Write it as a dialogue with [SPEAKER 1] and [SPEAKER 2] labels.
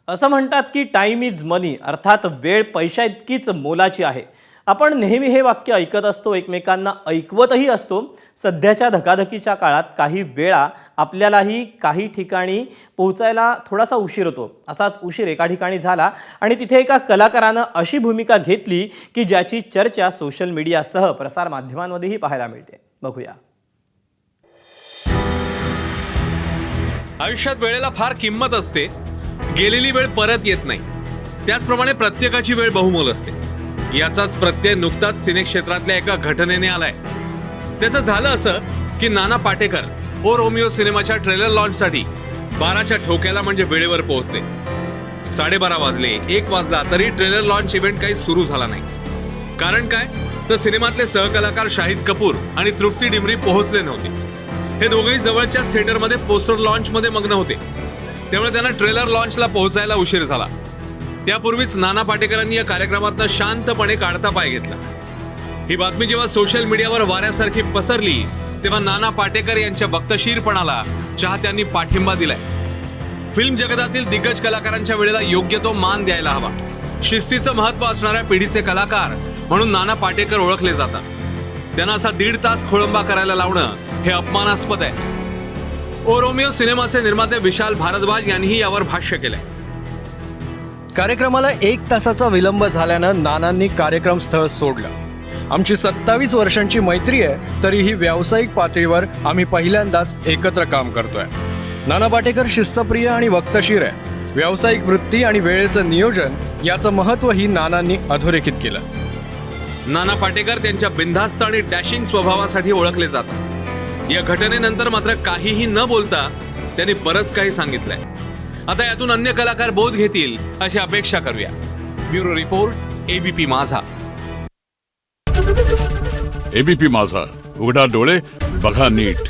[SPEAKER 1] असं म्हणतात की टाइम इज मनी, अर्थात वेळ पैशा इतकीच मोलाची आहे. आपण नेहमी हे वाक्य ऐकत असतो, एकमेकांना ऐकवतही असतो. सध्याच्या धकाधकीच्या काळात काही वेळा आपल्यालाही काही ठिकाणी पोहोचायला थोडासा उशीर होतो. असाच उशीर एका ठिकाणी झाला आणि तिथे एका कलाकारानं अशी भूमिका घेतली की ज्याची चर्चा सोशल मीडियासह प्रसार माध्यमांमध्येही पाहायला मिळते. बघूया.
[SPEAKER 2] आयुष्यात वेळेला फार किंमत असते. गेलेली वेळ परत येत नाही. त्याचप्रमाणे प्रत्येकाची वेळ बहुमोल असते. याचाच प्रत्यय नुकताच सिने क्षेत्रातल्या एका घटनेने आलाय. त्याचं झालं असं की नाना पाटेकर ओ रोमिओ सिनेमाच्या ट्रेलर लॉन्चसाठी 12च्या ठोक्याला म्हणजे वेळेवर पोहोचले. 12:30 वाजले, 1 वाजला तरी ट्रेलर लॉन्च इव्हेंट काही सुरू झाला नाही. कारण काय, तर सिनेमातले सहकलाकार शाहिद कपूर आणि तृप्ती डिमरी पोहोचले नव्हते. हे दोघेही जवळच्याच थिएटरमध्ये पोस्टर लॉन्च मध्ये मग्न होते. त्यामुळे त्यांना ट्रेलर लॉन्चला पोहोचायला उशीर झाला. त्यापूर्वीच नाना पाटेकरांनी या कार्यक्रमातनं शांतपणे काढता पाय घेतला. ही बातमी जेव्हा सोशल मीडियावर वाऱ्यासारखी पसरली तेव्हा नाना पाटेकर यांच्या वक्तशीरपणाला चाहत्यांनी पाठिंबा दिलाय. फिल्म जगतातील दिग्गज कलाकारांच्या वेळेला योग्य तो मान द्यायला हवा. शिस्तीचं महत्व असणाऱ्या पिढीचे कलाकार म्हणून नाना पाटेकर ओळखले जातात. त्यांना असा 1.5 तास खोळंबा करायला लावणं हे अपमानास्पद आहे. ओ रोमिओ सिनेमाचे निर्माते विशाल भारद्वाज यांनीही यावर भाष्य केलंय.
[SPEAKER 3] कार्यक्रमाला 1 तासाचा विलंब झाल्यानं नानांनी कार्यक्रम स्थळ सोडलं. आमची 27 वर्षांची मैत्री आहे, तरीही व्यावसायिक पातळीवर आम्ही पहिल्यांदाच एकत्र काम करतोय. नाना पाटेकर शिस्तप्रिय आणि वक्तशीर आहे. व्यावसायिक वृत्ती आणि वेळेचं नियोजन याचं महत्त्वही नानांनी अधोरेखित केलं.
[SPEAKER 2] नाना पाटेकर त्यांच्या बिनधास्त आणि डॅशिंग स्वभावासाठी ओळखले जातात. या घटनेनंतर मात्र काहीही न बोलता त्यांनी बरंच काही सांगितलंय. आता यातून अन्य कलाकार बोध घेतील अशी अपेक्षा करूया. ब्युरो रिपोर्ट, एबीपी माझा.
[SPEAKER 4] एबीपी माझा, उघडा डोळे बघा नीट.